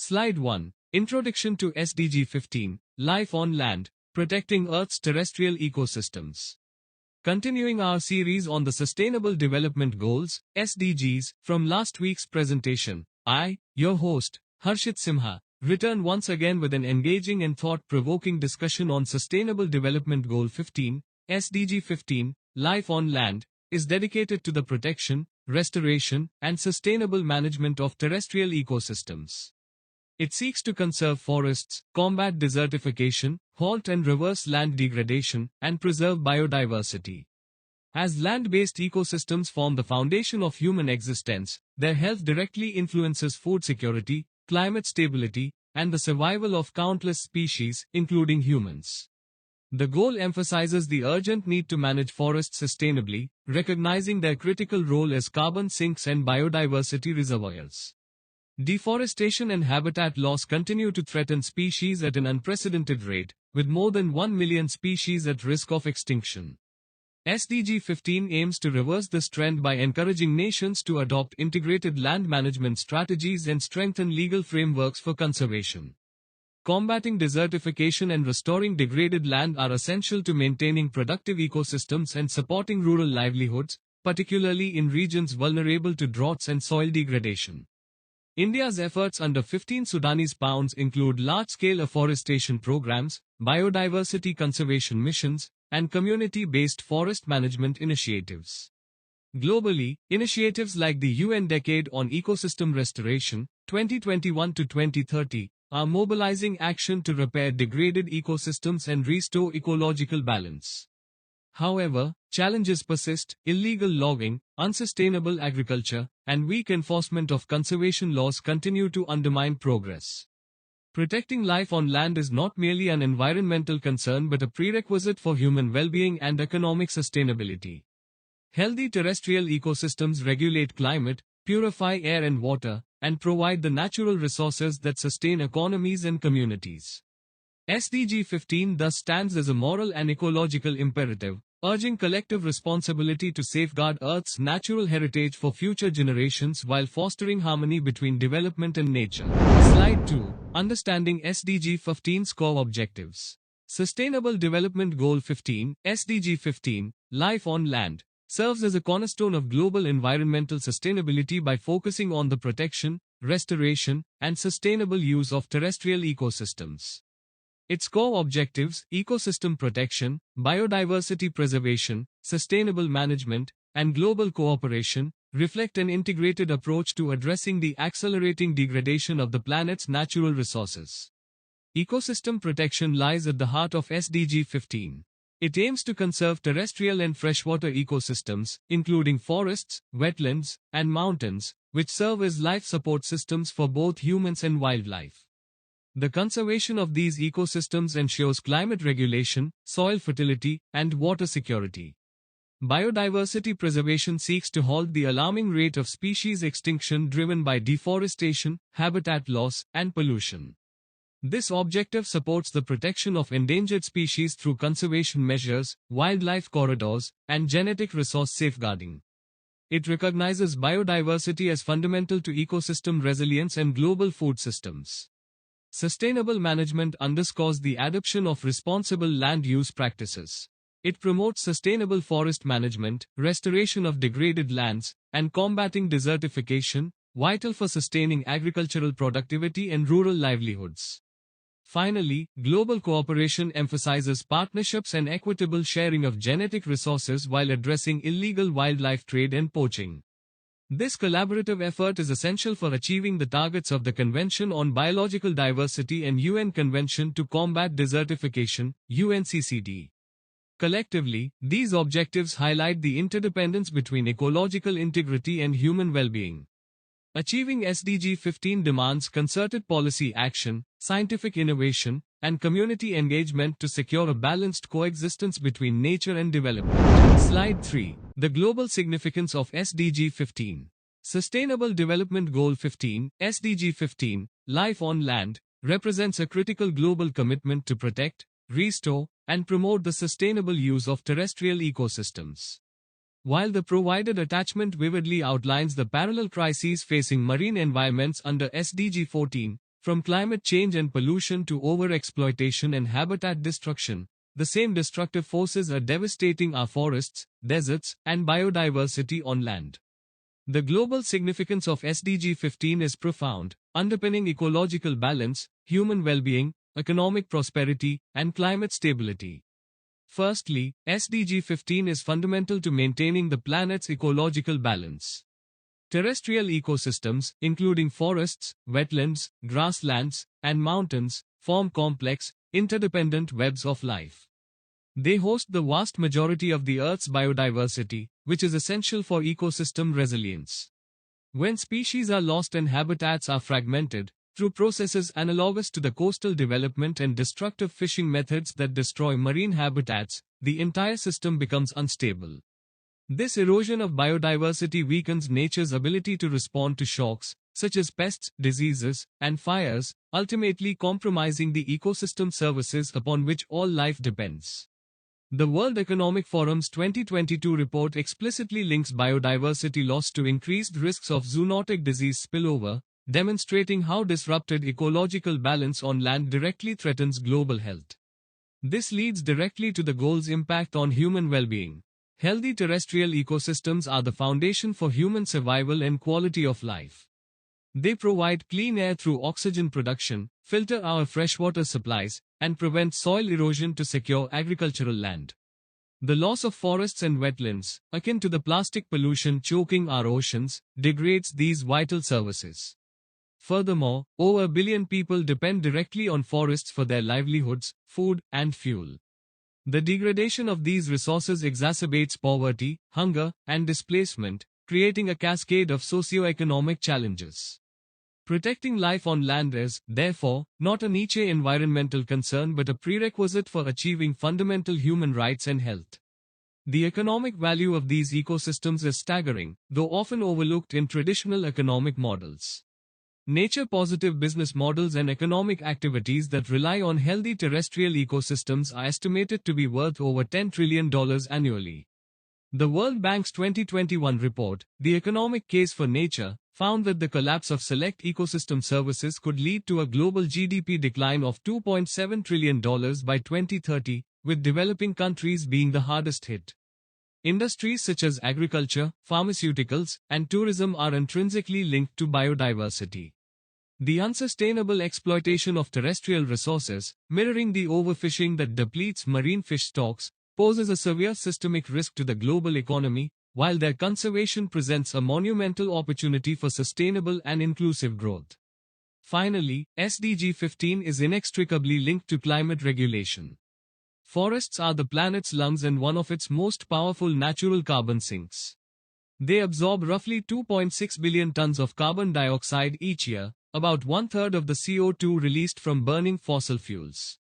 Slide 1. Introduction to SDG 15, Life on Land, Protecting Earth's Terrestrial Ecosystems. Continuing our series on the Sustainable Development Goals, SDGs, from last week's presentation, I, your host, Harshit Simha, return once again with an engaging and thought-provoking discussion on Sustainable Development Goal 15, SDG 15, Life on Land, is dedicated to the protection, restoration, and sustainable management of terrestrial ecosystems. It seeks to conserve forests, combat desertification, halt and reverse land degradation, and preserve biodiversity. As land-based ecosystems form the foundation of human existence, their health directly influences food security, climate stability, and the survival of countless species, including humans. The goal emphasizes the urgent need to manage forests sustainably, recognizing their critical role as carbon sinks and biodiversity reservoirs. Deforestation and habitat loss continue to threaten species at an unprecedented rate, with more than 1 million species at risk of extinction. SDG 15 aims to reverse this trend by encouraging nations to adopt integrated land management strategies and strengthen legal frameworks for conservation. Combating desertification and restoring degraded land are essential to maintaining productive ecosystems and supporting rural livelihoods, particularly in regions vulnerable to droughts and soil degradation. India's efforts under 15 Sudanese pounds include large-scale afforestation programs, biodiversity conservation missions, and community-based forest management initiatives. Globally, initiatives like the UN Decade on Ecosystem Restoration, 2021 to 2030, are mobilizing action to repair degraded ecosystems and restore ecological balance. However, challenges persist: illegal logging, unsustainable agriculture, and weak enforcement of conservation laws continue to undermine progress. Protecting life on land is not merely an environmental concern but a prerequisite for human well-being and economic sustainability. Healthy terrestrial ecosystems regulate climate, purify air and water, and provide the natural resources that sustain economies and communities. SDG 15 thus stands as a moral and ecological imperative, urging collective responsibility to safeguard Earth's natural heritage for future generations while fostering harmony between development and nature. Slide 2. Understanding SDG 15's core objectives. Sustainable Development Goal 15, SDG 15, Life on Land, serves as a cornerstone of global environmental sustainability by focusing on the protection, restoration, and sustainable use of terrestrial ecosystems. Its core objectives, ecosystem protection, biodiversity preservation, sustainable management, and global cooperation, reflect an integrated approach to addressing the accelerating degradation of the planet's natural resources. Ecosystem protection lies at the heart of SDG 15. It aims to conserve terrestrial and freshwater ecosystems, including forests, wetlands, and mountains, which serve as life support systems for both humans and wildlife. The conservation of these ecosystems ensures climate regulation, soil fertility, and water security. Biodiversity preservation seeks to halt the alarming rate of species extinction driven by deforestation, habitat loss, and pollution. This objective supports the protection of endangered species through conservation measures, wildlife corridors, and genetic resource safeguarding. It recognizes biodiversity as fundamental to ecosystem resilience and global food systems. Sustainable management underscores the adoption of responsible land use practices. It promotes sustainable forest management, restoration of degraded lands, and combating desertification, vital for sustaining agricultural productivity and rural livelihoods. Finally, global cooperation emphasizes partnerships and equitable sharing of genetic resources while addressing illegal wildlife trade and poaching. This collaborative effort is essential for achieving the targets of the Convention on Biological Diversity and UN Convention to Combat Desertification, UNCCD. Collectively, these objectives highlight the interdependence between ecological integrity and human well-being. Achieving SDG 15 demands concerted policy action, scientific innovation, and community engagement to secure a balanced coexistence between nature and development. Slide 3. The global significance of SDG 15. Sustainable Development Goal 15, SDG 15, Life on Land, represents a critical global commitment to protect, restore, and promote the sustainable use of terrestrial ecosystems. While the provided attachment vividly outlines the parallel crises facing marine environments under SDG 14, From climate change and pollution to overexploitation and habitat destruction, the same destructive forces are devastating our forests, deserts, and biodiversity on land. The global significance of SDG 15 is profound, underpinning ecological balance, human well-being, economic prosperity, and climate stability. Firstly, SDG 15 is fundamental to maintaining the planet's ecological balance. Terrestrial ecosystems, including forests, wetlands, grasslands, and mountains, form complex, interdependent webs of life. They host the vast majority of the Earth's biodiversity, which is essential for ecosystem resilience. When species are lost and habitats are fragmented, through processes analogous to the coastal development and destructive fishing methods that destroy marine habitats, the entire system becomes unstable. This erosion of biodiversity weakens nature's ability to respond to shocks, such as pests, diseases, and fires, ultimately compromising the ecosystem services upon which all life depends. The World Economic Forum's 2022 report explicitly links biodiversity loss to increased risks of zoonotic disease spillover, demonstrating how disrupted ecological balance on land directly threatens global health. This leads directly to the goal's impact on human well-being. Healthy terrestrial ecosystems are the foundation for human survival and quality of life. They provide clean air through oxygen production, filter our freshwater supplies, and prevent soil erosion to secure agricultural land. The loss of forests and wetlands, akin to the plastic pollution choking our oceans, degrades these vital services. Furthermore, over 1 billion people depend directly on forests for their livelihoods, food, and fuel. The degradation of these resources exacerbates poverty, hunger, and displacement, creating a cascade of socio-economic challenges. Protecting life on land is, therefore, not a niche environmental concern but a prerequisite for achieving fundamental human rights and health. The economic value of these ecosystems is staggering, though often overlooked in traditional economic models. Nature-positive business models and economic activities that rely on healthy terrestrial ecosystems are estimated to be worth over $10 trillion annually. The World Bank's 2021 report, The Economic Case for Nature, found that the collapse of select ecosystem services could lead to a global GDP decline of $2.7 trillion by 2030, with developing countries being the hardest hit. Industries such as agriculture, pharmaceuticals, and tourism are intrinsically linked to biodiversity. The unsustainable exploitation of terrestrial resources, mirroring the overfishing that depletes marine fish stocks, poses a severe systemic risk to the global economy, while their conservation presents a monumental opportunity for sustainable and inclusive growth. Finally, SDG 15 is inextricably linked to climate regulation. Forests are the planet's lungs and one of its most powerful natural carbon sinks. They absorb roughly 2.6 billion tons of carbon dioxide each year, about one-third of the CO2 released from burning fossil fuels.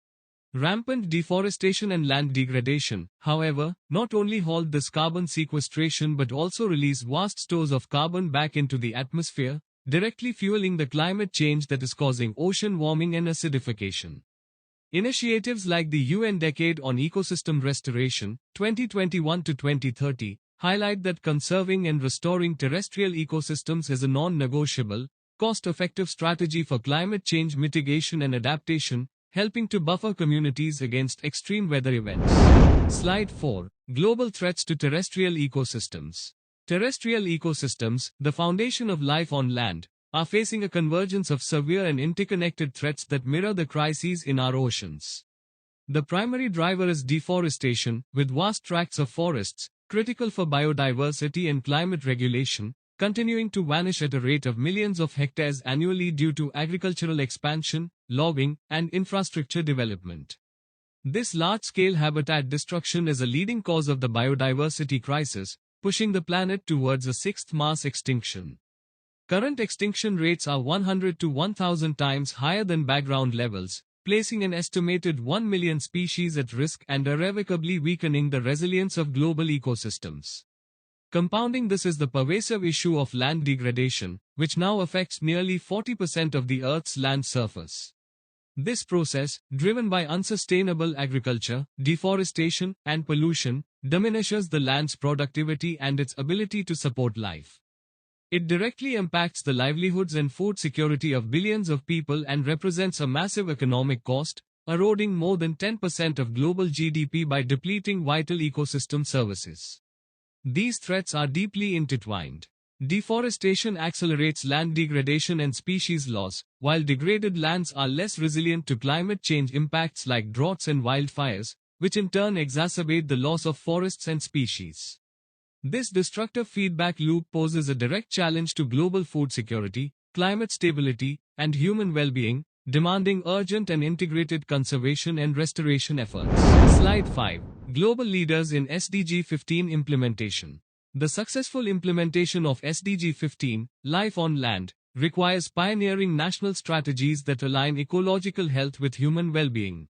Rampant deforestation and land degradation, however, not only halt this carbon sequestration but also release vast stores of carbon back into the atmosphere, directly fueling the climate change that is causing ocean warming and acidification. Initiatives like the UN Decade on Ecosystem Restoration, 2021 to 2030, highlight that conserving and restoring terrestrial ecosystems is a non-negotiable, cost-effective strategy for climate change mitigation and adaptation, helping to buffer communities against extreme weather events. Slide 4. Global threats to terrestrial ecosystems. Terrestrial ecosystems, the foundation of life on land, are facing a convergence of severe and interconnected threats that mirror the crises in our oceans. The primary driver is deforestation, with vast tracts of forests, critical for biodiversity and climate regulation, continuing to vanish at a rate of millions of hectares annually due to agricultural expansion, logging, and infrastructure development. This large-scale habitat destruction is a leading cause of the biodiversity crisis, pushing the planet towards a sixth mass extinction. Current extinction rates are 100 to 1,000 times higher than background levels, placing an estimated 1 million species at risk and irrevocably weakening the resilience of global ecosystems. Compounding this is the pervasive issue of land degradation, which now affects nearly 40% of the Earth's land surface. This process, driven by unsustainable agriculture, deforestation, and pollution, diminishes the land's productivity and its ability to support life. It directly impacts the livelihoods and food security of billions of people and represents a massive economic cost, eroding more than 10% of global GDP by depleting vital ecosystem services. These threats are deeply intertwined. Deforestation accelerates land degradation and species loss, while degraded lands are less resilient to climate change impacts like droughts and wildfires, which in turn exacerbate the loss of forests and species. This destructive feedback loop poses a direct challenge to global food security, climate stability, and human well-being, demanding urgent and integrated conservation and restoration efforts. Slide 5. Global leaders in SDG 15 implementation. The successful implementation of SDG 15, Life on Land, requires pioneering national strategies that align ecological health with human well-being.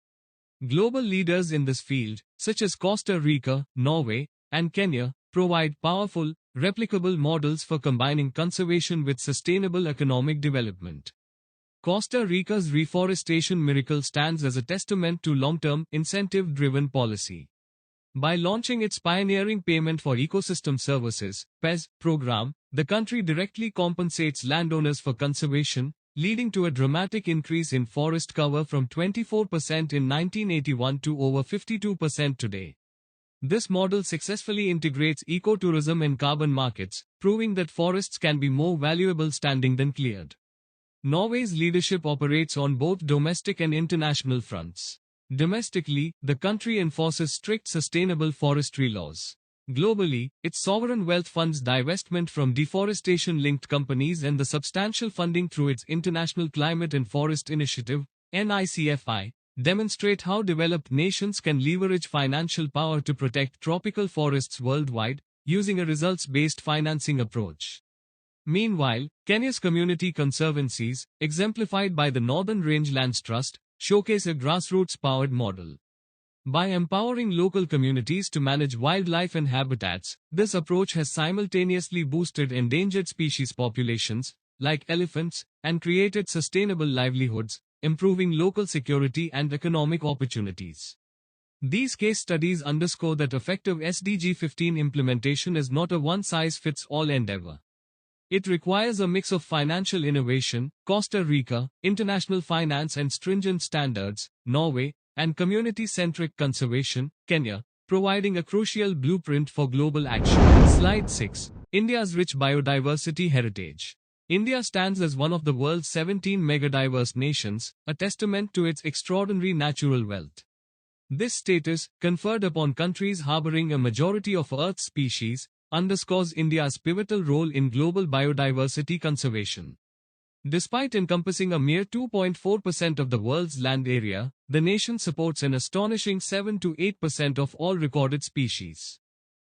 Global leaders in this field, such as Costa Rica, Norway, and Kenya, provide powerful, replicable models for combining conservation with sustainable economic development. Costa Rica's reforestation miracle stands as a testament to long-term, incentive-driven policy. By launching its pioneering Payment for Ecosystem Services (PES) program, the country directly compensates landowners for conservation, leading to a dramatic increase in forest cover from 24% in 1981 to over 52% today. This model successfully integrates ecotourism and carbon markets, proving that forests can be more valuable standing than cleared. Norway's leadership operates on both domestic and international fronts. Domestically, the country enforces strict sustainable forestry laws. Globally, its sovereign wealth funds divestment from deforestation-linked companies and the substantial funding through its International Climate and Forest Initiative, NICFI, demonstrate how developed nations can leverage financial power to protect tropical forests worldwide, using a results-based financing approach. Meanwhile, Kenya's community conservancies, exemplified by the Northern Rangelands Trust, showcase a grassroots-powered model. By empowering local communities to manage wildlife and habitats, this approach has simultaneously boosted endangered species populations, like elephants, and created sustainable livelihoods, improving local security and economic opportunities. These case studies underscore that effective SDG 15 implementation is not a one-size-fits-all endeavor. It requires a mix of financial innovation, Costa Rica, international finance and stringent standards, Norway, and community-centric conservation, Kenya, providing a crucial blueprint for global action. Slide 6. India's rich biodiversity heritage. India stands as one of the world's 17 megadiverse nations, a testament to its extraordinary natural wealth. This status, conferred upon countries harboring a majority of Earth's species, underscores India's pivotal role in global biodiversity conservation. Despite encompassing a mere 2.4% of the world's land area, the nation supports an astonishing 7 to 8% of all recorded species.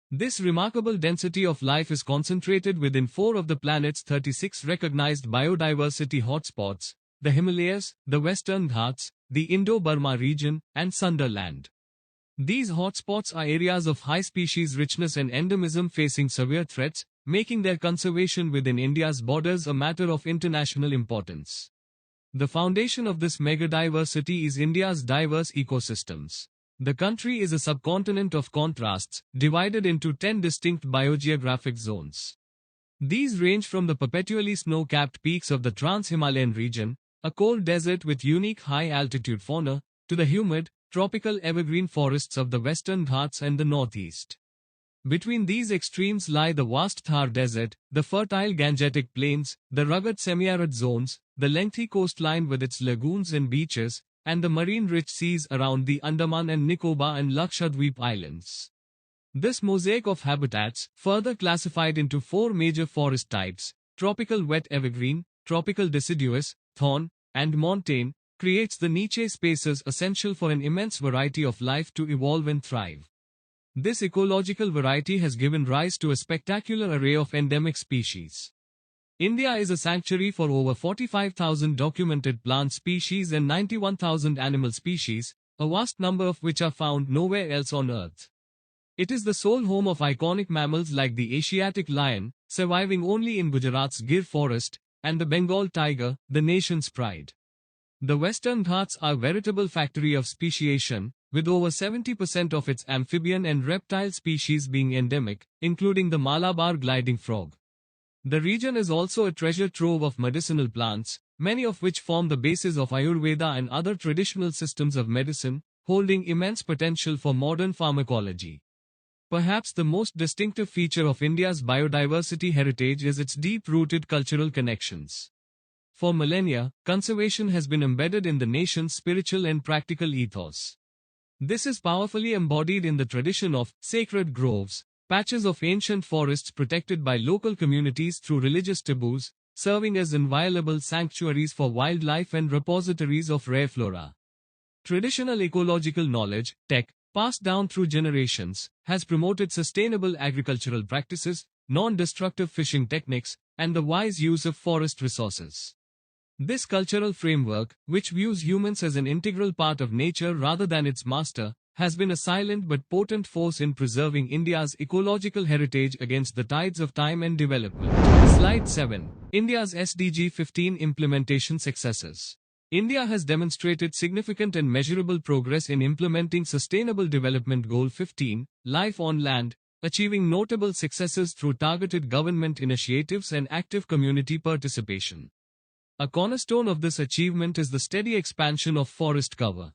This remarkable density of life is concentrated within 4 of the planet's 36 recognized biodiversity hotspots: the Himalayas, the Western Ghats, the Indo-Burma region, and Sunderland. These hotspots are areas of high species richness and endemism facing severe threats, making their conservation within India's borders a matter of international importance. The foundation of this megadiversity is India's diverse ecosystems. The country is a subcontinent of contrasts, divided into 10 distinct biogeographic zones. These range from the perpetually snow-capped peaks of the Trans-Himalayan region, a cold desert with unique high-altitude fauna, to the humid, tropical evergreen forests of the Western Ghats and the Northeast. Between these extremes lie the vast Thar Desert, the fertile Gangetic Plains, the rugged semi-arid zones, the lengthy coastline with its lagoons and beaches, and the marine-rich seas around the Andaman and Nicobar and Lakshadweep Islands. This mosaic of habitats, further classified into 4 major forest types, tropical wet evergreen, tropical deciduous, thorn, and montane, creates the niche spaces essential for an immense variety of life to evolve and thrive. This ecological variety has given rise to a spectacular array of endemic species. India is a sanctuary for over 45,000 documented plant species and 91,000 animal species, a vast number of which are found nowhere else on Earth. It is the sole home of iconic mammals like the Asiatic lion, surviving only in Gujarat's Gir forest, and the Bengal tiger, the nation's pride. The Western Ghats are a veritable factory of speciation, with over 70% of its amphibian and reptile species being endemic, including the Malabar gliding frog. The region is also a treasure trove of medicinal plants, many of which form the basis of Ayurveda and other traditional systems of medicine, holding immense potential for modern pharmacology. Perhaps the most distinctive feature of India's biodiversity heritage is its deep-rooted cultural connections. For millennia, conservation has been embedded in the nation's spiritual and practical ethos. This is powerfully embodied in the tradition of sacred groves, patches of ancient forests protected by local communities through religious taboos, serving as inviolable sanctuaries for wildlife and repositories of rare flora. Traditional ecological knowledge, tech, passed down through generations, has promoted sustainable agricultural practices, non-destructive fishing techniques, and the wise use of forest resources. This cultural framework, which views humans as an integral part of nature rather than its master, has been a silent but potent force in preserving India's ecological heritage against the tides of time and development. Slide 7. India's SDG 15 implementation successes. India has demonstrated significant and measurable progress in implementing Sustainable Development Goal 15, Life on Land, achieving notable successes through targeted government initiatives and active community participation. A cornerstone of this achievement is the steady expansion of forest cover.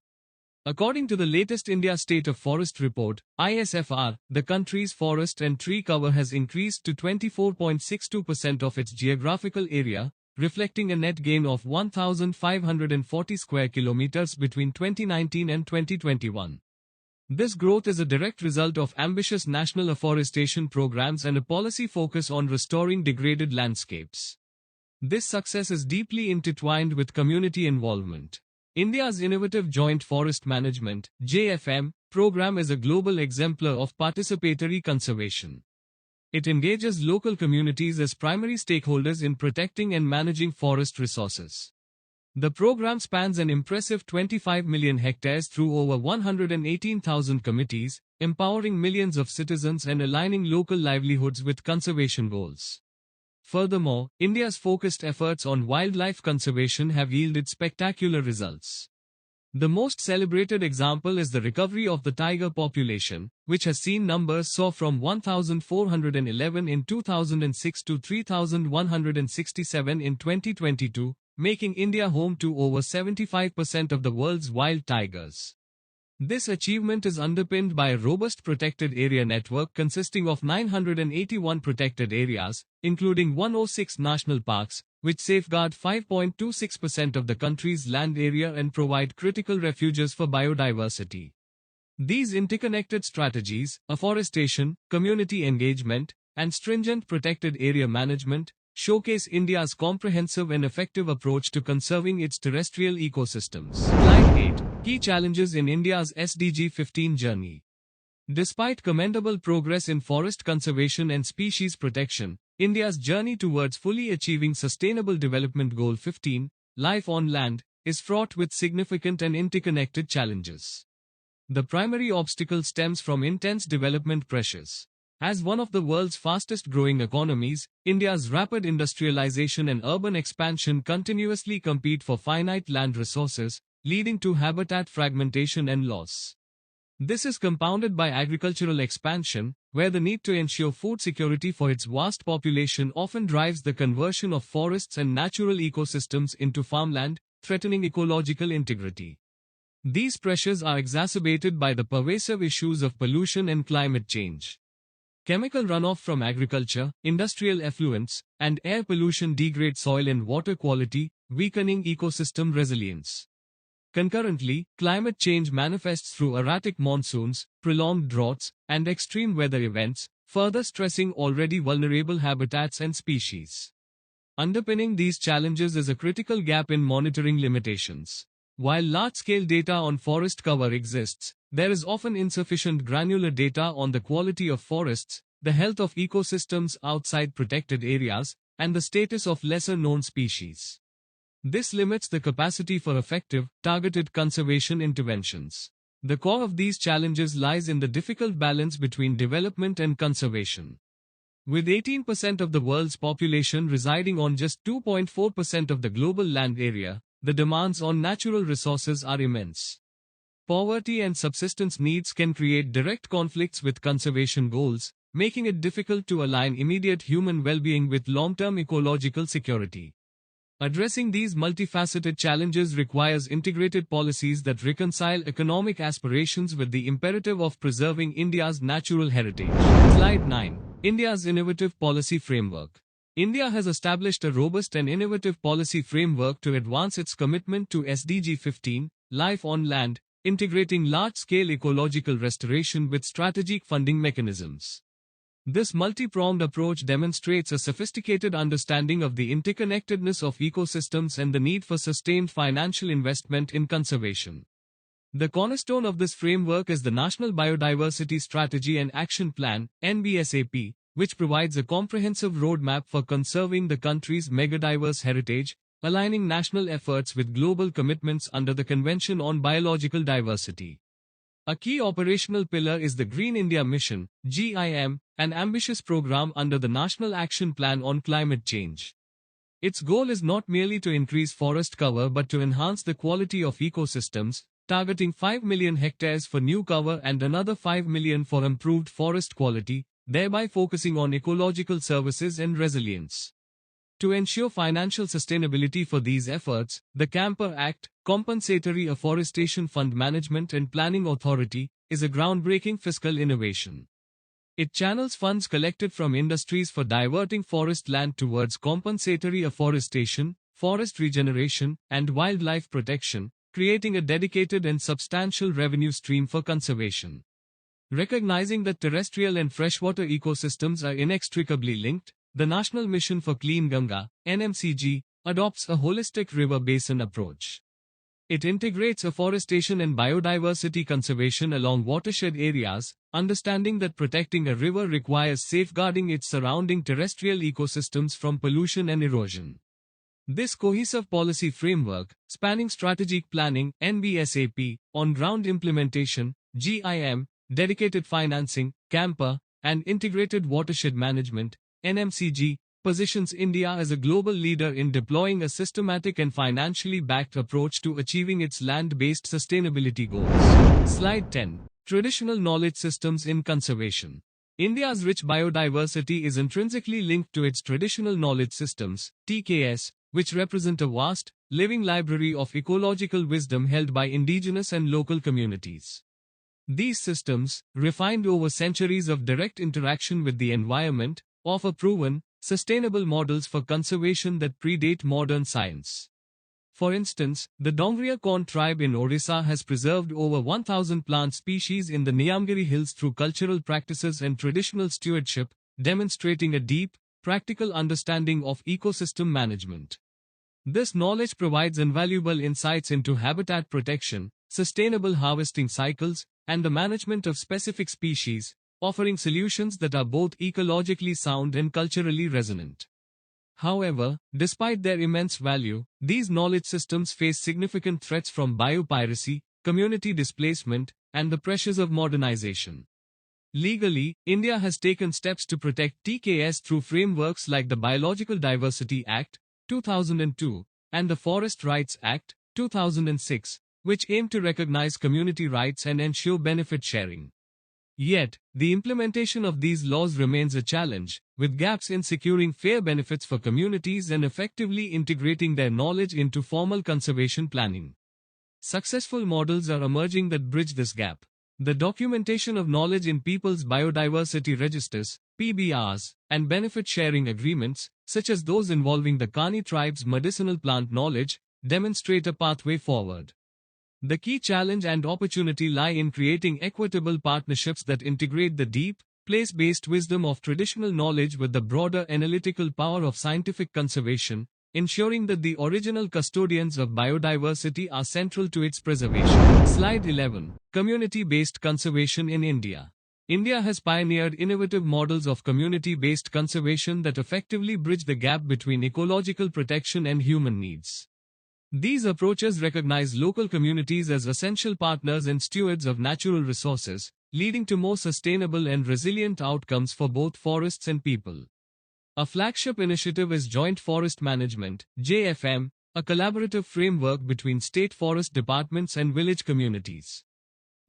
According to the latest India State of Forest Report, ISFR, the country's forest and tree cover has increased to 24.62% of its geographical area, reflecting a net gain of 1,540 square kilometers between 2019 and 2021. This growth is a direct result of ambitious national afforestation programs and a policy focus on restoring degraded landscapes. This success is deeply intertwined with community involvement. India's innovative Joint Forest Management (JFM) program is a global exemplar of participatory conservation. It engages local communities as primary stakeholders in protecting and managing forest resources. The program spans an impressive 25 million hectares through over 118,000 committees, empowering millions of citizens and aligning local livelihoods with conservation goals. Furthermore, India's focused efforts on wildlife conservation have yielded spectacular results. The most celebrated example is the recovery of the tiger population, which has seen numbers soar from 1,411 in 2006 to 3,167 in 2022, making India home to over 75% of the world's wild tigers. This achievement is underpinned by a robust protected area network consisting of 981 protected areas, including 106 national parks, which safeguard 5.26% of the country's land area and provide critical refuges for biodiversity. These interconnected strategies, afforestation, community engagement, and stringent protected area management, showcase India's comprehensive and effective approach to conserving its terrestrial ecosystems. Slide 8. Key challenges in India's SDG 15 journey. Despite commendable progress in forest conservation and species protection, India's journey towards fully achieving Sustainable Development Goal 15, Life on Land, is fraught with significant and interconnected challenges. The primary obstacle stems from intense development pressures. As one of the world's fastest-growing economies, India's rapid industrialization and urban expansion continuously compete for finite land resources, leading to habitat fragmentation and loss. This is compounded by agricultural expansion, where the need to ensure food security for its vast population often drives the conversion of forests and natural ecosystems into farmland, threatening ecological integrity. These pressures are exacerbated by the pervasive issues of pollution and climate change. Chemical runoff from agriculture, industrial effluents, and air pollution degrade soil and water quality, weakening ecosystem resilience. Concurrently, climate change manifests through erratic monsoons, prolonged droughts, and extreme weather events, further stressing already vulnerable habitats and species. Underpinning these challenges is a critical gap in monitoring limitations. While large-scale data on forest cover exists, there is often insufficient granular data on the quality of forests, the health of ecosystems outside protected areas, and the status of lesser-known species. This limits the capacity for effective, targeted conservation interventions. The core of these challenges lies in the difficult balance between development and conservation. With 18% of the world's population residing on just 2.4% of the global land area, the demands on natural resources are immense. Poverty and subsistence needs can create direct conflicts with conservation goals, making it difficult to align immediate human well-being with long-term ecological security. Addressing these multifaceted challenges requires integrated policies that reconcile economic aspirations with the imperative of preserving India's natural heritage. Slide 9. India's Innovative Policy Framework. India has established a robust and innovative policy framework to advance its commitment to SDG 15, Life on Land, integrating large-scale ecological restoration with strategic funding mechanisms. This multi-pronged approach demonstrates a sophisticated understanding of the interconnectedness of ecosystems and the need for sustained financial investment in conservation. The cornerstone of this framework is the National Biodiversity Strategy and Action Plan, NBSAP, which provides a comprehensive roadmap for conserving the country's megadiverse heritage, aligning national efforts with global commitments under the Convention on Biological Diversity. A key operational pillar is the Green India Mission, GIM, an ambitious program under the National Action Plan on Climate Change. Its goal is not merely to increase forest cover but to enhance the quality of ecosystems, targeting 5 million hectares for new cover and another 5 million for improved forest quality, thereby focusing on ecological services and resilience. To ensure financial sustainability for these efforts, the Camper Act, Compensatory Afforestation Fund Management and Planning Authority, is a groundbreaking fiscal innovation. It channels funds collected from industries for diverting forest land towards compensatory afforestation, forest regeneration, and wildlife protection, creating a dedicated and substantial revenue stream for conservation. Recognizing that terrestrial and freshwater ecosystems are inextricably linked, the National Mission for Clean Ganga, NMCG, adopts a holistic river basin approach. It integrates afforestation and biodiversity conservation along watershed areas, understanding that protecting a river requires safeguarding its surrounding terrestrial ecosystems from pollution and erosion. This cohesive policy framework, spanning strategic planning, NBSAP, on-ground implementation, GIM, dedicated financing, Camper, and integrated watershed management, NMCG, positions India as a global leader in deploying a systematic and financially backed approach to achieving its land-based sustainability goals. Slide 10. Traditional knowledge systems in conservation. India's rich biodiversity is intrinsically linked to its traditional knowledge systems, TKS, which represent a vast, living library of ecological wisdom held by indigenous and local communities. These systems, refined over centuries of direct interaction with the environment, offer proven, sustainable models for conservation that predate modern science. For instance, the Dongria corn tribe in Orissa has preserved over 1,000 plant species in the Niyamgiri Hills through cultural practices and traditional stewardship, demonstrating a deep, practical understanding of ecosystem management. This knowledge provides invaluable insights into habitat protection, sustainable harvesting cycles, and the management of specific species, offering solutions that are both ecologically sound and culturally resonant. However, despite their immense value, these knowledge systems face significant threats from biopiracy, community displacement, and the pressures of modernization. Legally, India has taken steps to protect TKS through frameworks like the Biological Diversity Act, 2002, and the Forest Rights Act, 2006, which aim to recognize community rights and ensure benefit sharing. Yet, the implementation of these laws remains a challenge, with gaps in securing fair benefits for communities and effectively integrating their knowledge into formal conservation planning. Successful models are emerging that bridge this gap. The documentation of knowledge in people's biodiversity registers, PBRs, and benefit sharing agreements, such as those involving the Kani tribe's medicinal plant knowledge, demonstrate a pathway forward. The key challenge and opportunity lie in creating equitable partnerships that integrate the deep, place-based wisdom of traditional knowledge with the broader analytical power of scientific conservation, ensuring that the original custodians of biodiversity are central to its preservation. Slide 11. Community-based conservation in India. India has pioneered innovative models of community-based conservation that effectively bridge the gap between ecological protection and human needs. These approaches recognize local communities as essential partners and stewards of natural resources, leading to more sustainable and resilient outcomes for both forests and people. A flagship initiative is Joint Forest Management, JFM, a collaborative framework between state forest departments and village communities.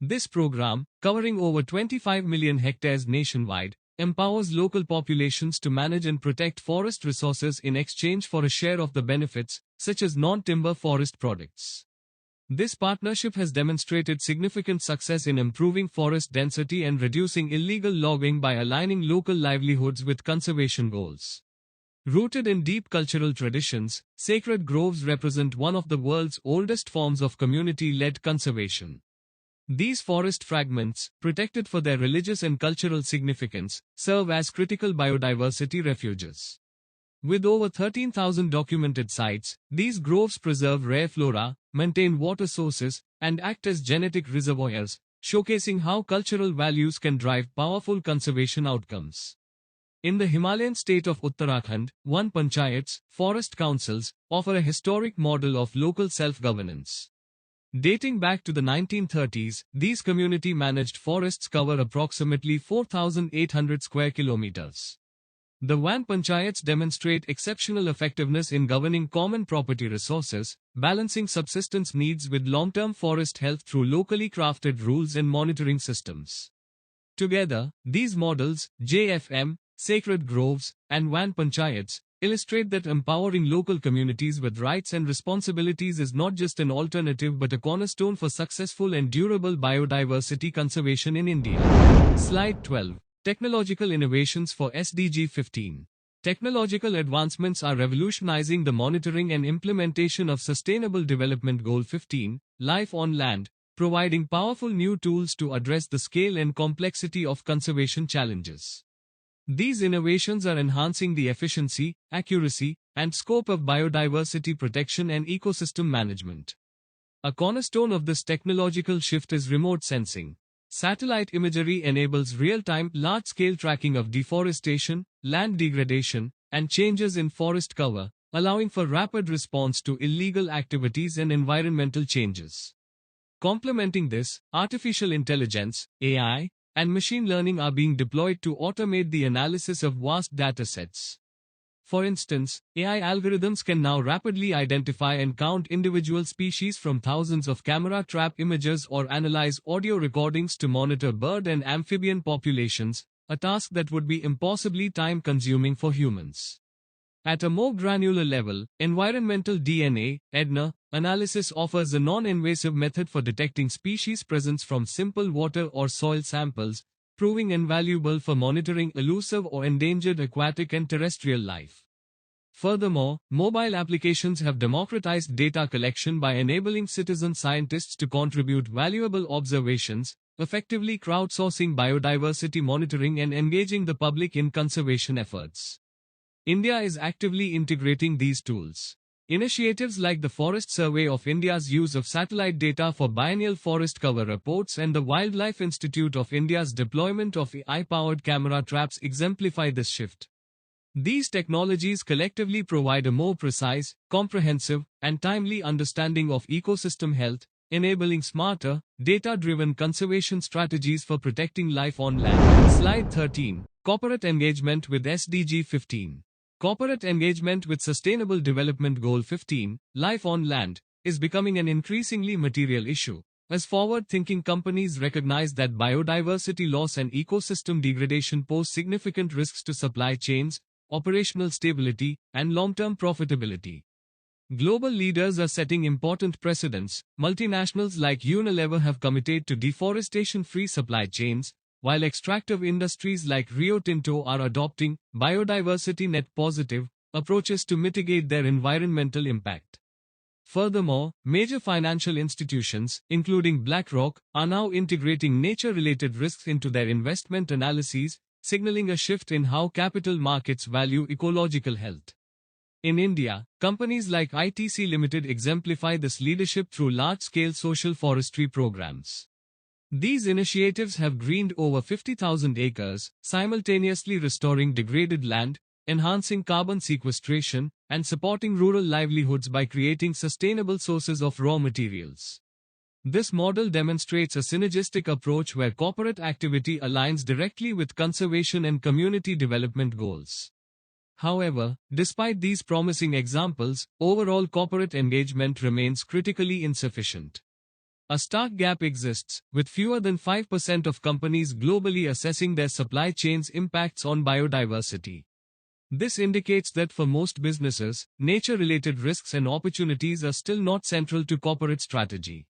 This program, covering over 25 million hectares nationwide, empowers local populations to manage and protect forest resources in exchange for a share of the benefits, such as non-timber forest products. This partnership has demonstrated significant success in improving forest density and reducing illegal logging by aligning local livelihoods with conservation goals. Rooted in deep cultural traditions, sacred groves represent one of the world's oldest forms of community-led conservation. These forest fragments, protected for their religious and cultural significance, serve as critical biodiversity refuges. With over 13,000 documented sites, these groves preserve rare flora, maintain water sources, and act as genetic reservoirs, showcasing how cultural values can drive powerful conservation outcomes. In the Himalayan state of Uttarakhand, Van Panchayats, forest councils, offer a historic model of local self-governance. Dating back to the 1930s, these community-managed forests cover approximately 4,800 square kilometers. The Van Panchayats demonstrate exceptional effectiveness in governing common property resources, balancing subsistence needs with long-term forest health through locally crafted rules and monitoring systems. Together, these models, JFM, sacred groves, and Van Panchayats, illustrate that empowering local communities with rights and responsibilities is not just an alternative but a cornerstone for successful and durable biodiversity conservation in India. Slide 12. Technological innovations for SDG 15. Technological advancements are revolutionizing the monitoring and implementation of Sustainable Development Goal 15, Life on Land, providing powerful new tools to address the scale and complexity of conservation challenges. These innovations are enhancing the efficiency, accuracy, and scope of biodiversity protection and ecosystem management. A cornerstone of this technological shift is remote sensing. Satellite imagery enables real-time, large-scale tracking of deforestation, land degradation, and changes in forest cover, allowing for rapid response to illegal activities and environmental changes. Complementing this, artificial intelligence, AI, and machine learning are being deployed to automate the analysis of vast datasets. For instance, AI algorithms can now rapidly identify and count individual species from thousands of camera trap images or analyze audio recordings to monitor bird and amphibian populations, a task that would be impossibly time-consuming for humans. At a more granular level, environmental DNA (EDNA) analysis offers a non-invasive method for detecting species presence from simple water or soil samples, proving invaluable for monitoring elusive or endangered aquatic and terrestrial life. Furthermore, mobile applications have democratized data collection by enabling citizen scientists to contribute valuable observations, effectively crowdsourcing biodiversity monitoring and engaging the public in conservation efforts. India is actively integrating these tools. Initiatives like the Forest Survey of India's use of satellite data for biennial forest cover reports and the Wildlife Institute of India's deployment of AI-powered camera traps exemplify this shift. These technologies collectively provide a more precise, comprehensive, and timely understanding of ecosystem health, enabling smarter, data-driven conservation strategies for protecting life on land. Slide 13. Corporate engagement with SDG 15. Corporate engagement with Sustainable Development Goal 15, Life on Land, is becoming an increasingly material issue, as forward-thinking companies recognize that biodiversity loss and ecosystem degradation pose significant risks to supply chains, operational stability, and long-term profitability. Global leaders are setting important precedents. Multinationals like Unilever have committed to deforestation-free supply chains, while extractive industries like Rio Tinto are adopting biodiversity net positive approaches to mitigate their environmental impact. Furthermore, major financial institutions, including BlackRock, are now integrating nature-related risks into their investment analyses, signaling a shift in how capital markets value ecological health. In India, companies like ITC Limited exemplify this leadership through large-scale social forestry programs. These initiatives have greened over 50,000 acres, simultaneously restoring degraded land, enhancing carbon sequestration, and supporting rural livelihoods by creating sustainable sources of raw materials. This model demonstrates a synergistic approach where corporate activity aligns directly with conservation and community development goals. However, despite these promising examples, overall corporate engagement remains critically insufficient. A stark gap exists, with fewer than 5% of companies globally assessing their supply chain's impacts on biodiversity. This indicates that for most businesses, nature-related risks and opportunities are still not central to corporate strategy.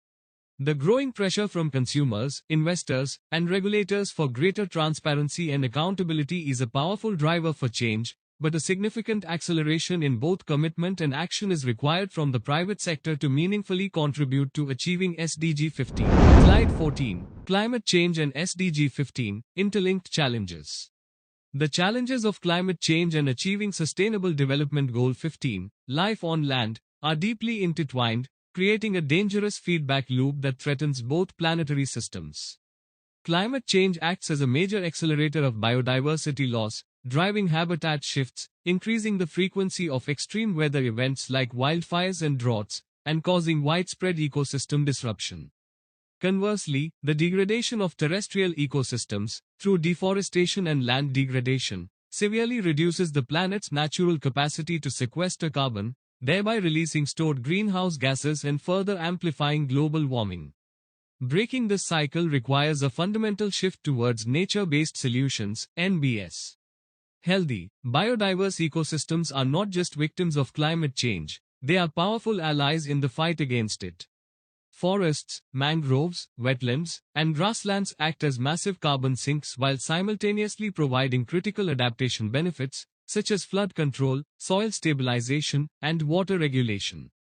The growing pressure from consumers, investors, and regulators for greater transparency and accountability is a powerful driver for change, but a significant acceleration in both commitment and action is required from the private sector to meaningfully contribute to achieving SDG 15. Slide 14. Climate change and SDG 15, interlinked challenges. The challenges of climate change and achieving Sustainable Development Goal 15, life on land, are deeply intertwined, creating a dangerous feedback loop that threatens both planetary systems. Climate change acts as a major accelerator of biodiversity loss, driving habitat shifts, increasing the frequency of extreme weather events like wildfires and droughts, and causing widespread ecosystem disruption. Conversely, the degradation of terrestrial ecosystems, through deforestation and land degradation, severely reduces the planet's natural capacity to sequester carbon, thereby releasing stored greenhouse gases and further amplifying global warming. Breaking this cycle requires a fundamental shift towards nature-based solutions, NBS. Healthy, biodiverse ecosystems are not just victims of climate change, they are powerful allies in the fight against it. Forests, mangroves, wetlands, and grasslands act as massive carbon sinks while simultaneously providing critical adaptation benefits, such as flood control, soil stabilization, and water regulation.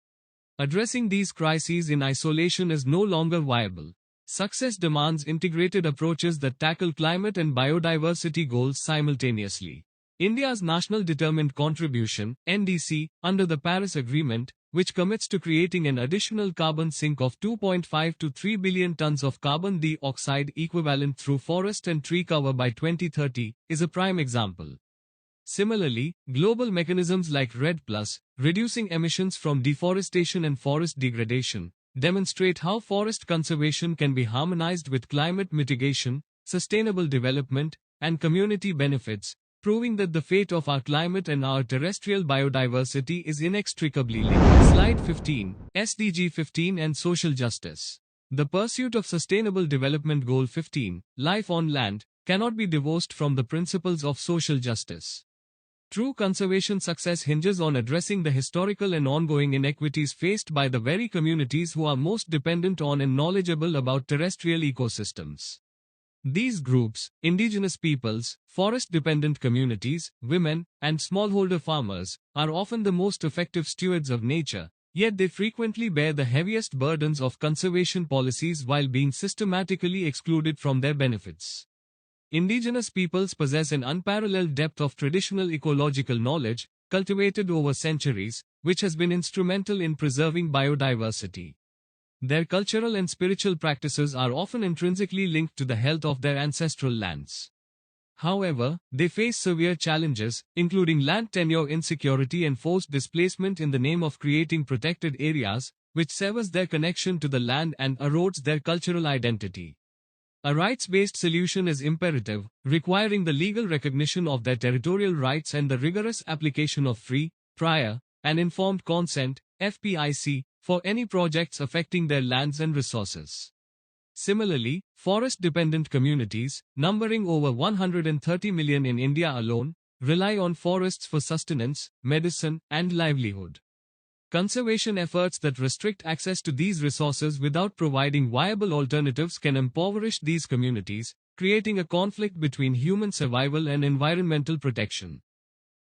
Addressing these crises in isolation is no longer viable. Success demands integrated approaches that tackle climate and biodiversity goals simultaneously. India's National Determined Contribution, NDC, under the Paris Agreement, which commits to creating an additional carbon sink of 2.5 to 3 billion tons of carbon dioxide equivalent through forest and tree cover by 2030, is a prime example. Similarly, global mechanisms like REDD+, reducing emissions from deforestation and forest degradation, demonstrate how forest conservation can be harmonized with climate mitigation, sustainable development, and community benefits, proving that the fate of our climate and our terrestrial biodiversity is inextricably linked. Slide 15. SDG 15 and social justice. The pursuit of Sustainable Development Goal 15, life on land, cannot be divorced from the principles of social justice. True conservation success hinges on addressing the historical and ongoing inequities faced by the very communities who are most dependent on and knowledgeable about terrestrial ecosystems. These groups, indigenous peoples, forest-dependent communities, women, and smallholder farmers, are often the most effective stewards of nature, yet they frequently bear the heaviest burdens of conservation policies while being systematically excluded from their benefits. Indigenous peoples possess an unparalleled depth of traditional ecological knowledge, cultivated over centuries, which has been instrumental in preserving biodiversity. Their cultural and spiritual practices are often intrinsically linked to the health of their ancestral lands. However, they face severe challenges, including land tenure insecurity and forced displacement in the name of creating protected areas, which severs their connection to the land and erodes their cultural identity. A rights-based solution is imperative, requiring the legal recognition of their territorial rights and the rigorous application of free, prior, and informed consent, FPIC, for any projects affecting their lands and resources. Similarly, forest-dependent communities, numbering over 130 million in India alone, rely on forests for sustenance, medicine, and livelihood. Conservation efforts that restrict access to these resources without providing viable alternatives can impoverish these communities, creating a conflict between human survival and environmental protection.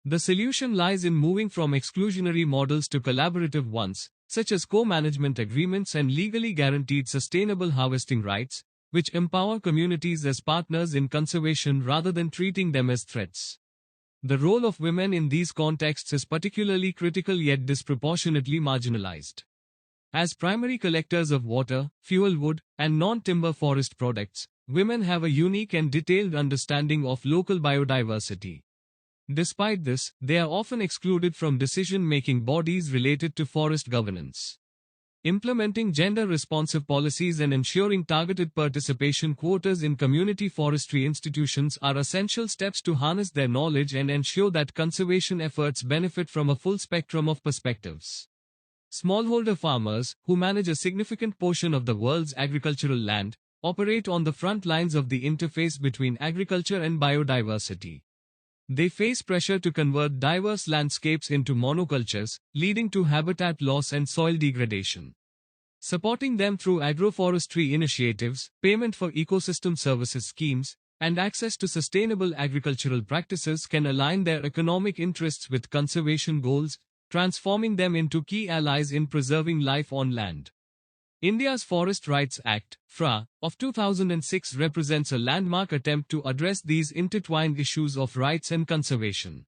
The solution lies in moving from exclusionary models to collaborative ones, such as co-management agreements and legally guaranteed sustainable harvesting rights, which empower communities as partners in conservation rather than treating them as threats. The role of women in these contexts is particularly critical yet disproportionately marginalized. As primary collectors of water, fuel wood, and non-timber forest products, women have a unique and detailed understanding of local biodiversity. Despite this, they are often excluded from decision-making bodies related to forest governance. Implementing gender-responsive policies and ensuring targeted participation quotas in community forestry institutions are essential steps to harness their knowledge and ensure that conservation efforts benefit from a full spectrum of perspectives. Smallholder farmers, who manage a significant portion of the world's agricultural land, operate on the front lines of the interface between agriculture and biodiversity. They face pressure to convert diverse landscapes into monocultures, leading to habitat loss and soil degradation. Supporting them through agroforestry initiatives, payment for ecosystem services schemes, and access to sustainable agricultural practices can align their economic interests with conservation goals, transforming them into key allies in preserving life on land. India's Forest Rights Act, FRA, of 2006 represents a landmark attempt to address these intertwined issues of rights and conservation.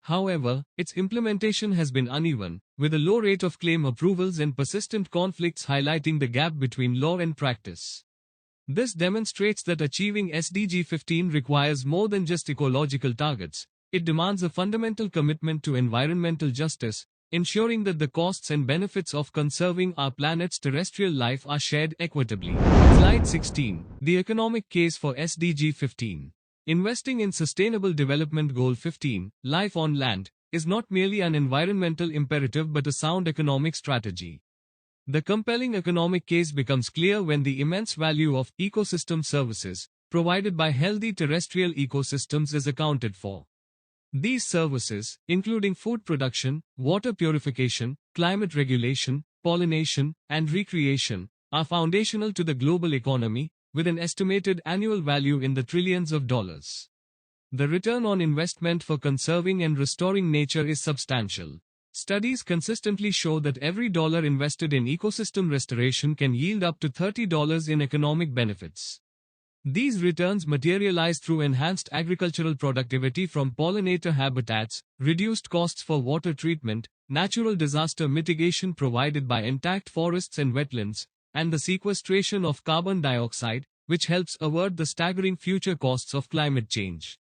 However, its implementation has been uneven, with a low rate of claim approvals and persistent conflicts highlighting the gap between law and practice. This demonstrates that achieving SDG 15 requires more than just ecological targets. It demands a fundamental commitment to environmental justice, ensuring that the costs and benefits of conserving our planet's terrestrial life are shared equitably. Slide 16. The economic case for SDG 15. Investing in Sustainable Development Goal 15, life on land, is not merely an environmental imperative but a sound economic strategy. The compelling economic case becomes clear when the immense value of ecosystem services provided by healthy terrestrial ecosystems is accounted for. These services, including food production, water purification, climate regulation, pollination, and recreation, are foundational to the global economy, with an estimated annual value in the trillions of dollars. The return on investment for conserving and restoring nature is substantial. Studies consistently show that every dollar invested in ecosystem restoration can yield up to $30 in economic benefits. These returns materialize through enhanced agricultural productivity from pollinator habitats, reduced costs for water treatment, natural disaster mitigation provided by intact forests and wetlands, and the sequestration of carbon dioxide, which helps avert the staggering future costs of climate change.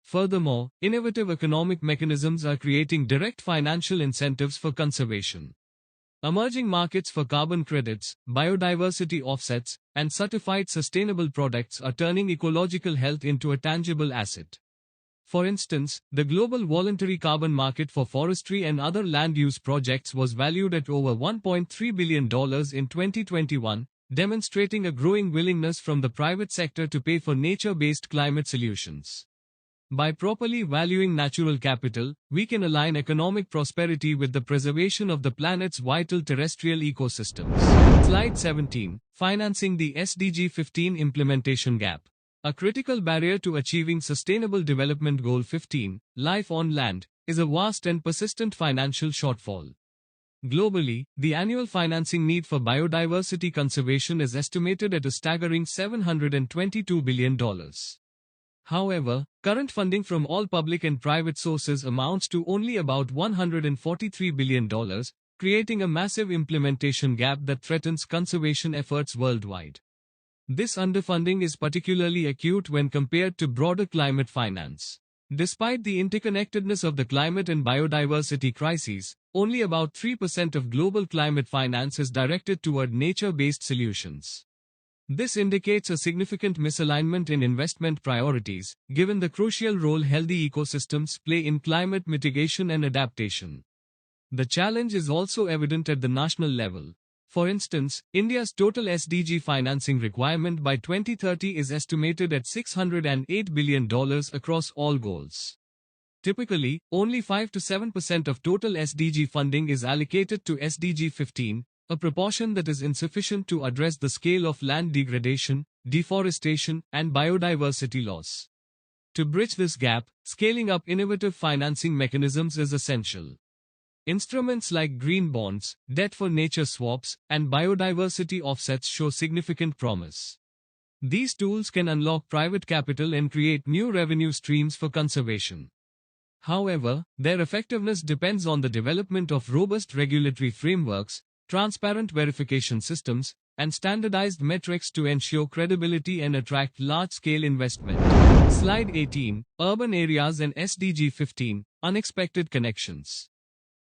Furthermore, innovative economic mechanisms are creating direct financial incentives for conservation. Emerging markets for carbon credits, biodiversity offsets, and certified sustainable products are turning ecological health into a tangible asset. For instance, the global voluntary carbon market for forestry and other land use projects was valued at over $1.3 billion in 2021, demonstrating a growing willingness from the private sector to pay for nature-based climate solutions. By properly valuing natural capital, we can align economic prosperity with the preservation of the planet's vital terrestrial ecosystems. Slide 17. Financing the SDG 15 implementation gap. A critical barrier to achieving Sustainable Development Goal 15, life on land, is a vast and persistent financial shortfall. Globally, the annual financing need for biodiversity conservation is estimated at a staggering $722 billion. However, current funding from all public and private sources amounts to only about $143 billion, creating a massive implementation gap that threatens conservation efforts worldwide. This underfunding is particularly acute when compared to broader climate finance. Despite the interconnectedness of the climate and biodiversity crises, only about 3% of global climate finance is directed toward nature-based solutions. This indicates a significant misalignment in investment priorities, given the crucial role healthy ecosystems play in climate mitigation and adaptation. The challenge is also evident at the national level. For instance, India's total SDG financing requirement by 2030 is estimated at $608 billion across all goals. Typically, only 5 to 7% of total SDG funding is allocated to SDG 15, a proportion that is insufficient to address the scale of land degradation, deforestation, and biodiversity loss. To bridge this gap, scaling up innovative financing mechanisms is essential. Instruments like green bonds, debt for nature swaps, and biodiversity offsets show significant promise. These tools can unlock private capital and create new revenue streams for conservation. However, their effectiveness depends on the development of robust regulatory frameworks, transparent verification systems, and standardized metrics to ensure credibility and attract large-scale investment. Slide 18. Urban areas and SDG 15, unexpected connections.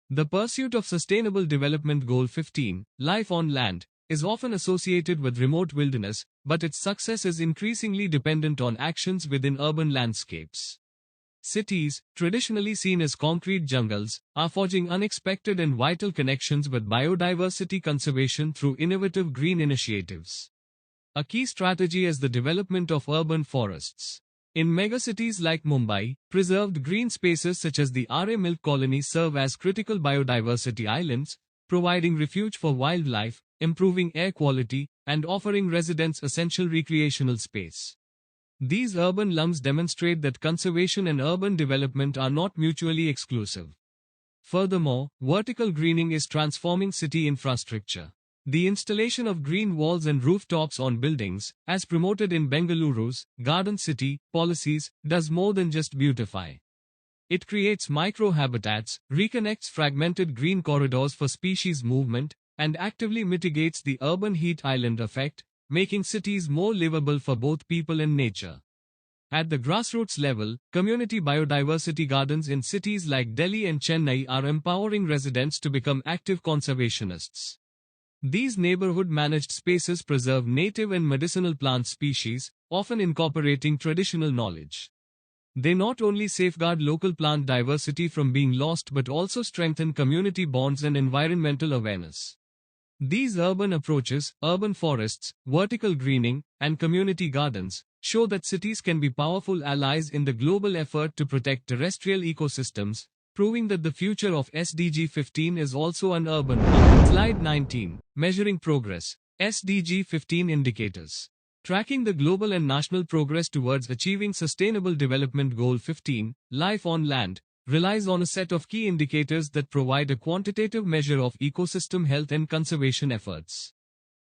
The pursuit of Sustainable Development Goal 15, life on land, is often associated with remote wilderness, but its success is increasingly dependent on actions within urban landscapes. Cities, traditionally seen as concrete jungles, are forging unexpected and vital connections with biodiversity conservation through innovative green initiatives. A key strategy is the development of urban forests. In megacities like Mumbai, preserved green spaces such as the RA Milk Colony serve as critical biodiversity islands, providing refuge for wildlife, improving air quality, and offering residents essential recreational space. These urban lungs demonstrate that conservation and urban development are not mutually exclusive. Furthermore, vertical greening is transforming city infrastructure. The installation of green walls and rooftops on buildings, as promoted in Bengaluru's Garden City policies, does more than just beautify. It creates microhabitats, reconnects fragmented green corridors for species movement, and actively mitigates the urban heat island effect, making cities more livable for both people and nature. At the grassroots level, community biodiversity gardens in cities like Delhi and Chennai are empowering residents to become active conservationists. These neighborhood-managed spaces preserve native and medicinal plant species, often incorporating traditional knowledge. They not only safeguard local plant diversity from being lost but also strengthen community bonds and environmental awareness. These urban approaches, urban forests, vertical greening, and community gardens, show that cities can be powerful allies in the global effort to protect terrestrial ecosystems, proving that the future of SDG 15 is also an urban one. Slide 19. Measuring progress. SDG 15 indicators. Tracking the global and national progress towards achieving Sustainable Development Goal 15, life on land, relies on a set of key indicators that provide a quantitative measure of ecosystem health and conservation efforts.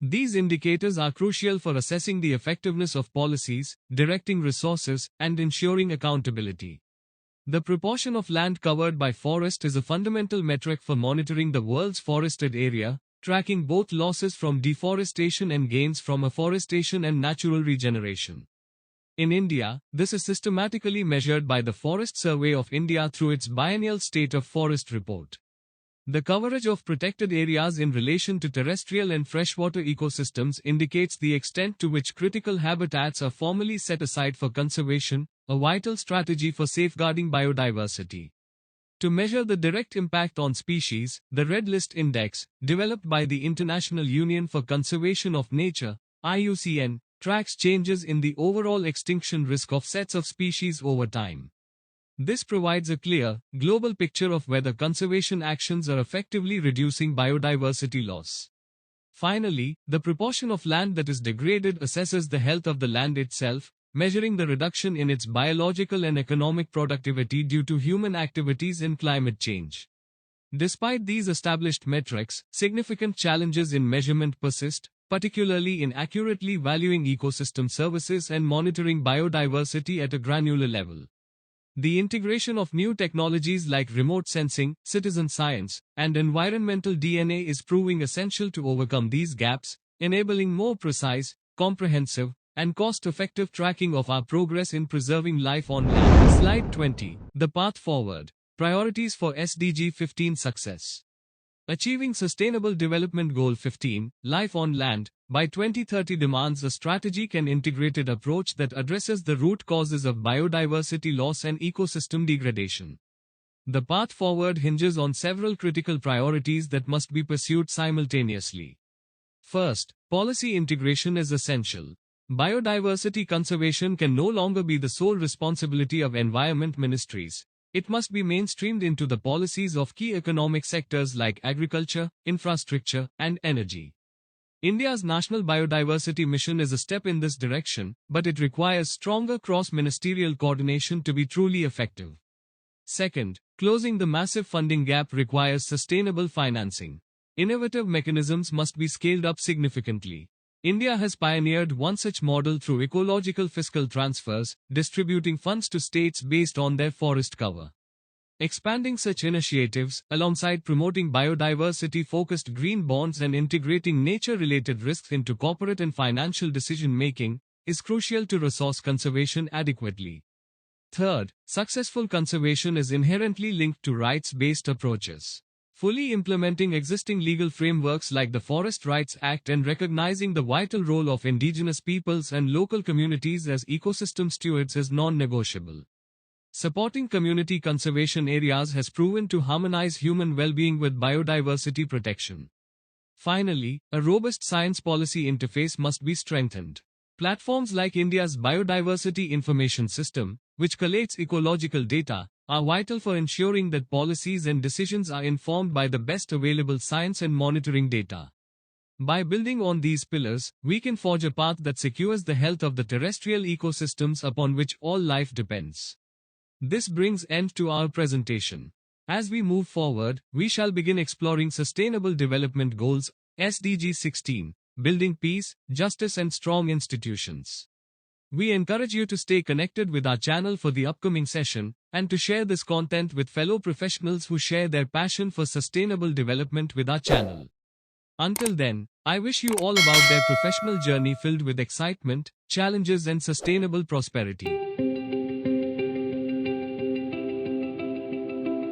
These indicators are crucial for assessing the effectiveness of policies, directing resources, and ensuring accountability. The proportion of land covered by forest is a fundamental metric for monitoring the world's forested area, tracking both losses from deforestation and gains from afforestation and natural regeneration. In India, this is systematically measured by the Forest Survey of India through its biennial State of Forest report. The coverage of protected areas in relation to terrestrial and freshwater ecosystems indicates the extent to which critical habitats are formally set aside for conservation, a vital strategy for safeguarding biodiversity. To measure the direct impact on species, the Red List Index, developed by the International Union for Conservation of Nature, IUCN, tracks changes in the overall extinction risk of sets of species over time. This provides a clear, global picture of whether conservation actions are effectively reducing biodiversity loss. Finally, the proportion of land that is degraded assesses the health of the land itself, measuring the reduction in its biological and economic productivity due to human activities and climate change. Despite these established metrics, significant challenges in measurement persist, particularly in accurately valuing ecosystem services and monitoring biodiversity at a granular level. The integration of new technologies like remote sensing, citizen science, and environmental DNA is proving essential to overcome these gaps, enabling more precise, comprehensive, and cost-effective tracking of our progress in preserving life on land. Slide 20. The path forward. Priorities for SDG 15 success. Achieving Sustainable Development Goal 15, life on land, by 2030 demands a strategic and integrated approach that addresses the root causes of biodiversity loss and ecosystem degradation. The path forward hinges on several critical priorities that must be pursued simultaneously. First, policy integration is essential. Biodiversity conservation can no longer be the sole responsibility of environment ministries. It must be mainstreamed into the policies of key economic sectors like agriculture, infrastructure, and energy. India's National Biodiversity Mission is a step in this direction, but it requires stronger cross-ministerial coordination to be truly effective. Second, closing the massive funding gap requires sustainable financing. Innovative mechanisms must be scaled up significantly. India has pioneered one such model through ecological fiscal transfers, distributing funds to states based on their forest cover. Expanding such initiatives, alongside promoting biodiversity-focused green bonds and integrating nature-related risks into corporate and financial decision-making, is crucial to resource conservation adequately. Third, successful conservation is inherently linked to rights-based approaches. Fully implementing existing legal frameworks like the Forest Rights Act and recognizing the vital role of indigenous peoples and local communities as ecosystem stewards is non-negotiable. Supporting community conservation areas has proven to harmonize human well-being with biodiversity protection. Finally, a robust science policy interface must be strengthened. Platforms like India's Biodiversity Information System, which collates ecological data, are vital for ensuring that policies and decisions are informed by the best available science and monitoring data. By building on these pillars, we can forge a path that secures the health of the terrestrial ecosystems upon which all life depends. This brings end to our presentation. As we move forward, we shall begin exploring Sustainable Development Goals, SDG 16, building peace, justice and strong institutions. We encourage you to stay connected with our channel for the upcoming session, and to share this content with fellow professionals who share their passion for sustainable development with our channel. Until then, I wish you all about their professional journey filled with excitement, challenges and sustainable prosperity.